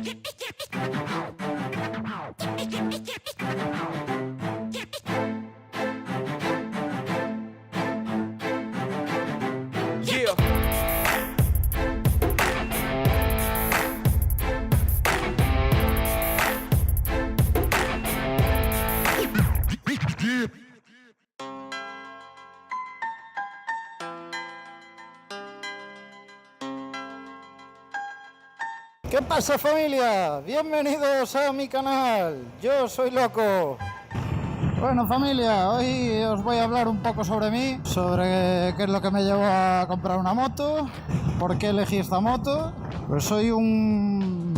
Yeah. ¿Qué pasa, familia? Bienvenidos a mi canal. Yo soy Loco. Bueno, familia, hoy os voy a hablar un poco sobre mí, sobre qué es lo que me llevó a comprar una moto, por qué elegí esta moto. Pues soy un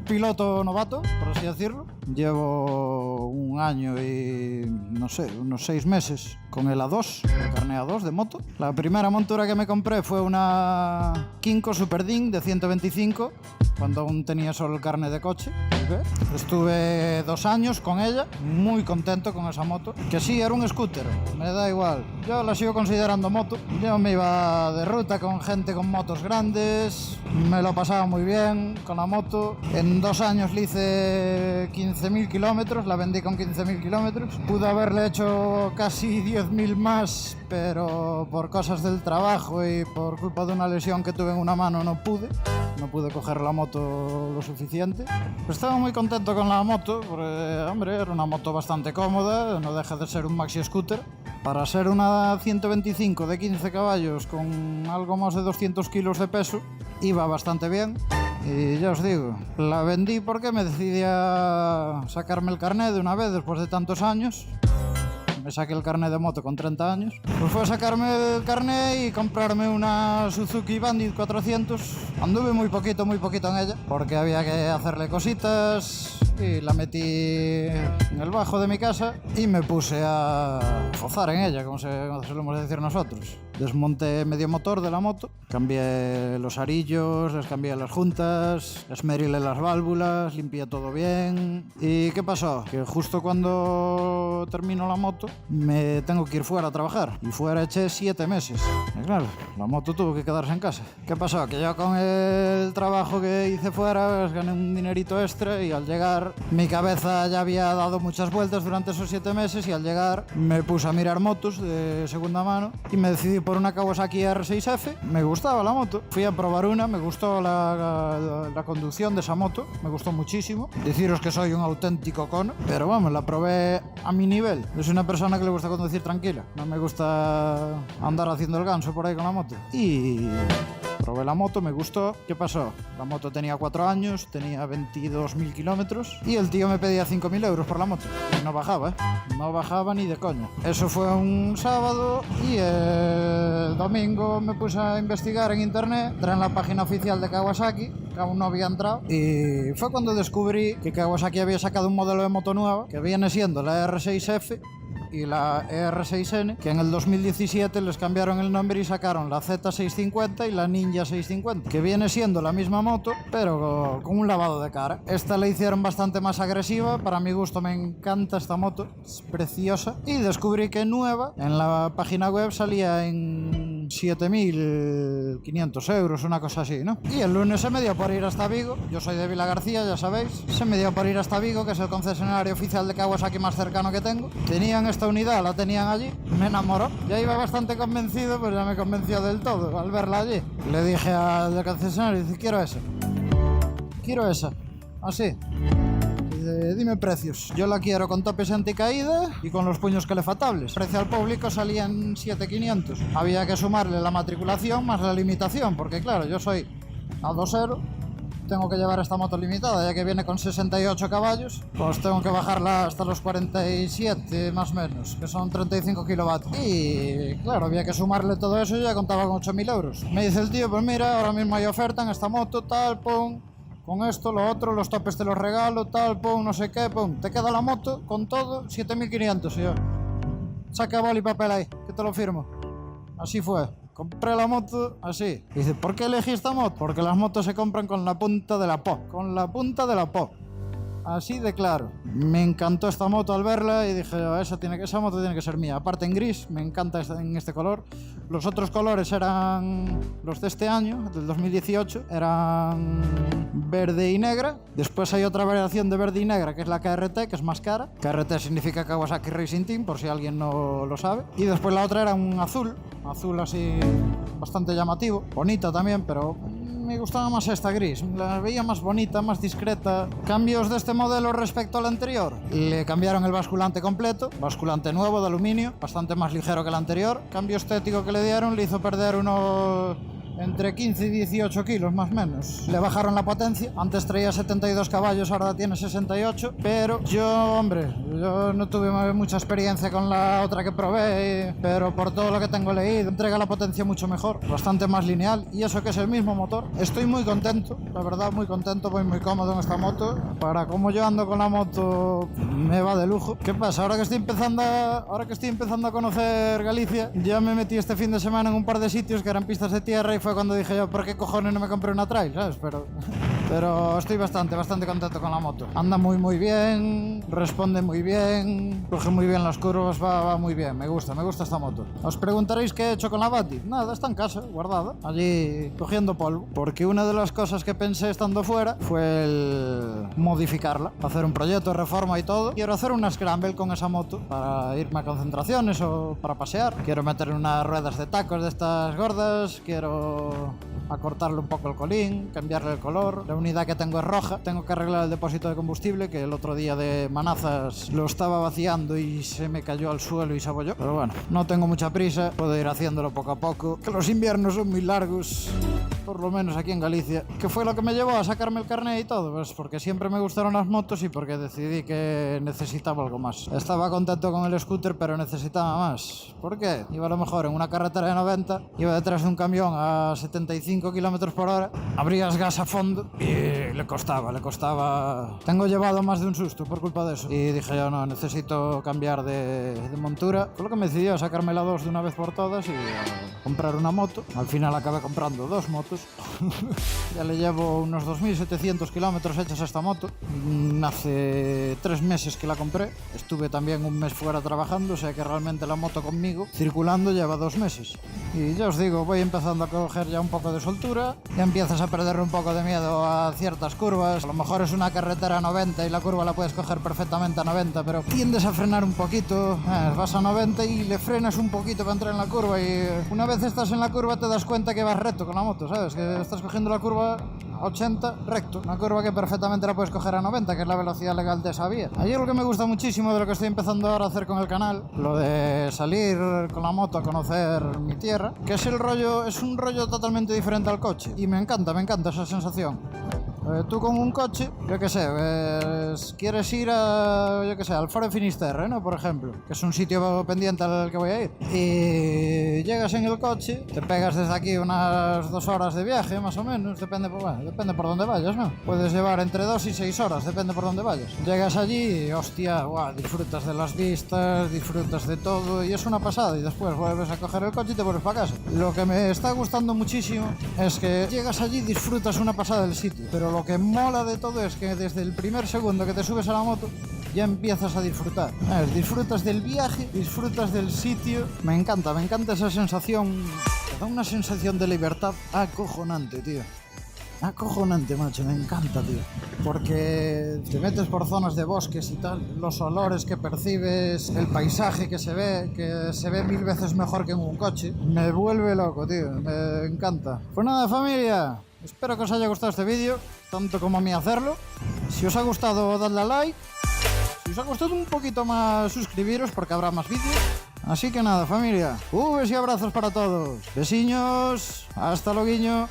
piloto novato, por así decirlo. Llevo un año y, no sé, unos 6 meses con el A2, el carnet A2 de moto. La primera montura que me compré fue una Kinko Super Ding de 125, cuando aún tenía solo el carnet de coche. Estuve 2 años con ella, muy contento con esa moto. Que sí, era un scooter, me da igual. Yo la sigo considerando moto. Yo me iba de ruta con gente con motos grandes, me lo pasaba muy bien con la moto. En 2 años le hice 15.000 kilómetros, la vendí con 15.000 kilómetros. Pude haberle hecho casi 10.000 más, pero por cosas del trabajo y por culpa de una lesión que tuve en una mano no pude coger la moto lo suficiente. Estaba muy contento con la moto porque, hombre, era una moto bastante cómoda, no deja de ser un maxi scooter. Para ser una 125 de 15 caballos con algo más de 200 kilos de peso, iba bastante bien. Y ya os digo, la vendí porque me decidí a sacarme el carnet de una vez después de tantos años. Me saqué el carnet de moto con 30 años. Pues fue a sacarme el carnet y comprarme una Suzuki Bandit 400. Anduve muy poquito en ella, porque había que hacerle cositas. Y la metí en el bajo de mi casa y me puse a gozar en ella, como solemos decir nosotros. Desmonté medio motor de la moto, cambié los arillos, les cambié las juntas, esmerilé las válvulas, limpié todo bien. ¿Y qué pasó? Que justo cuando termino la moto me tengo que ir fuera a trabajar, y fuera eché 7 meses. Y claro, la moto tuvo que quedarse en casa. ¿Qué pasó? Que yo con el trabajo que hice fuera pues, gané un dinerito extra, y al llegar mi cabeza ya había dado muchas vueltas durante esos 7 meses, y al llegar me puse a mirar motos de segunda mano y me decidí por una Kawasaki R6F. Me gustaba la moto, fui a probar una, me gustó la conducción de esa moto, me gustó muchísimo. Deciros que soy un auténtico cono, pero vamos, la probé a mi nivel. Yo soy una persona que le gusta conducir tranquila, no me gusta andar haciendo el ganso por ahí con la moto. Y probé la moto, me gustó. ¿Qué pasó? La moto tenía 4 años, tenía 22.000 kilómetros y el tío me pedía 5.000 euros por la moto. Y no bajaba, no bajaba ni de coña. Eso fue un sábado, y el domingo me puse a investigar en internet. Entré en la página oficial de Kawasaki, que aún no había entrado, y fue cuando descubrí que Kawasaki había sacado un modelo de moto nueva, que viene siendo la R6F y la ER6N, que en el 2017 les cambiaron el nombre y sacaron la Z650 y la Ninja 650, que viene siendo la misma moto, pero con un lavado de cara. Esta la hicieron bastante más agresiva, para mi gusto me encanta esta moto, es preciosa, y descubrí que nueva, en la página web salía en 7.500 euros, una cosa así, ¿no? Y el lunes se me dio por ir hasta Vigo, yo soy de Vilagarcía, ya sabéis, se me dio por ir hasta Vigo, que es el concesionario oficial de Kawasaki más cercano que tengo. Tenían esta unidad, la tenían allí, me enamoró, ya iba bastante convencido, pues ya me convenció del todo al verla allí. Le dije al concesionario, dice, quiero esa, así. Dime precios. Yo la quiero con topes anticaída y con los puños calefatables. El precio al público salía en 7.500. Había que sumarle la matriculación más la limitación, porque claro, yo soy A2ero, tengo que llevar esta moto limitada, ya que viene con 68 caballos, pues tengo que bajarla hasta los 47 más o menos, que son 35 kilovatios. Y claro, había que sumarle todo eso y ya contaba con 8.000 euros. Me dice el tío, pues mira, ahora mismo hay oferta en esta moto, tal, pum, con esto, lo otro, los topes te los regalo, tal, pum, no sé qué, pum. Te queda la moto con todo, 7.500. Y yo, saca boli y papel ahí, que te lo firmo. Así fue. Compré la moto así. Y dice, ¿por qué elegí esta moto? Porque las motos se compran con la punta de la po. Con la punta de la po. Así de claro. Me encantó esta moto al verla y dije, esa moto tiene que ser mía. Aparte en gris, me encanta en este color. Los otros colores eran los de este año, del 2018, eran verde y negra. Después hay otra variación de verde y negra, que es la KRT, que es más cara. KRT significa Kawasaki Racing Team, por si alguien no lo sabe. Y después la otra era un azul así bastante llamativo, bonita también, pero me gustaba más esta gris, la veía más bonita, más discreta. Cambios de este modelo respecto al anterior: le cambiaron el basculante completo, basculante nuevo de aluminio, bastante más ligero que el anterior. Cambio estético que le dieron le hizo perder unos entre 15 y 18 kilos más o menos. Le bajaron la potencia, antes traía 72 caballos, ahora tiene 68, pero yo no tuve mucha experiencia con la otra que probé, pero por todo lo que tengo leído, entrega la potencia mucho mejor, bastante más lineal, y eso que es el mismo motor. Estoy muy contento, la verdad, muy contento, voy muy cómodo en esta moto. Para cómo yo ando con la moto, me va de lujo. ¿Qué pasa? Ahora que estoy empezando a conocer Galicia, ya me metí este fin de semana en un par de sitios que eran pistas de tierra y fue cuando dije yo, ¿por qué cojones no me compré una trail? ¿Sabes? Pero estoy bastante contento con la moto. Anda muy bien, responde muy bien, coge muy bien las curvas, va muy bien. Me gusta esta moto. Os preguntaréis qué he hecho con la Bati. Nada, está en casa, guardada, allí cogiendo polvo. Porque una de las cosas que pensé estando fuera fue el modificarla, hacer un proyecto de reforma y todo. Quiero hacer una scramble con esa moto para irme a concentraciones o para pasear. Quiero meterle unas ruedas de tacos de estas gordas, quiero acortarle un poco el colín, cambiarle el color. La unidad que tengo es roja, tengo que arreglar el depósito de combustible, que el otro día de manazas lo estaba vaciando y se me cayó al suelo y se abolló. Pero bueno, no tengo mucha prisa, puedo ir haciéndolo poco a poco, que los inviernos son muy largos, por lo menos aquí en Galicia. ¿Qué fue lo que me llevó a sacarme el carnet y todo? Pues porque siempre me gustaron las motos y porque decidí que necesitaba algo más. Estaba contento con el scooter, pero necesitaba más. ¿Por qué? Iba a lo mejor en una carretera de 90, iba detrás de un camión a 75 km por hora, abrías gas a fondo y le costaba. Tengo llevado más de un susto por culpa de eso. Y dije yo, no, necesito cambiar de montura. Fue lo que me decidió a sacarme la 2 de una vez por todas y a comprar una moto. Al final acabé comprando 2 motos. Ya le llevo unos 2.700 kilómetros hechos a esta moto. Hace 3 meses que la compré. Estuve también un mes fuera trabajando, o sea que realmente la moto conmigo circulando lleva 2 meses. Y ya os digo, voy empezando a coger ya un poco de soltura. Ya empiezas a perder un poco de miedo a ciertas curvas. A lo mejor es una carretera a 90 y la curva la puedes coger perfectamente a 90, pero tiendes a frenar un poquito. Vas a 90 y le frenas un poquito para entrar en la curva, y una vez estás en la curva te das cuenta que vas recto con la moto, ¿sabes? Que estás cogiendo la curva a 80 recto. Una curva que perfectamente la puedes coger a 90, que es la velocidad legal de esa vía. Ayer lo que me gusta muchísimo de lo que estoy empezando ahora a hacer con el canal, lo de salir con la moto a conocer mi tierra, que es un rollo totalmente diferente al coche. Y me encanta esa sensación. Tú con un coche, yo qué sé, quieres ir al Foro de Finisterre, ¿no? Por ejemplo, que es un sitio pendiente al que voy a ir. Y llegas en el coche, te pegas desde aquí unas 2 horas de viaje, más o menos, depende por dónde vayas, ¿no? Puedes llevar entre 2 y 6 horas, depende por dónde vayas. Llegas allí y, hostia, disfrutas de las vistas, disfrutas de todo, y es una pasada. Y después vuelves a coger el coche y te vuelves para casa. Lo que me está gustando muchísimo es que llegas allí y disfrutas una pasada del sitio, pero lo que mola de todo es que desde el primer segundo que te subes a la moto ya empiezas a disfrutar. Disfrutas del viaje, disfrutas del sitio. Me encanta esa sensación. Te da una sensación de libertad acojonante, tío. Acojonante, macho, me encanta, tío. Porque te metes por zonas de bosques y tal, los olores que percibes, el paisaje que se ve 1000 veces mejor que en un coche. Me vuelve loco, tío, me encanta. Pues nada, familia, espero que os haya gustado este vídeo, tanto como a mí hacerlo. Si os ha gustado, dadle a like. Si os ha gustado un poquito más, suscribiros porque habrá más vídeos. Así que nada, familia, besos y abrazos para todos. Besiños, hasta luego.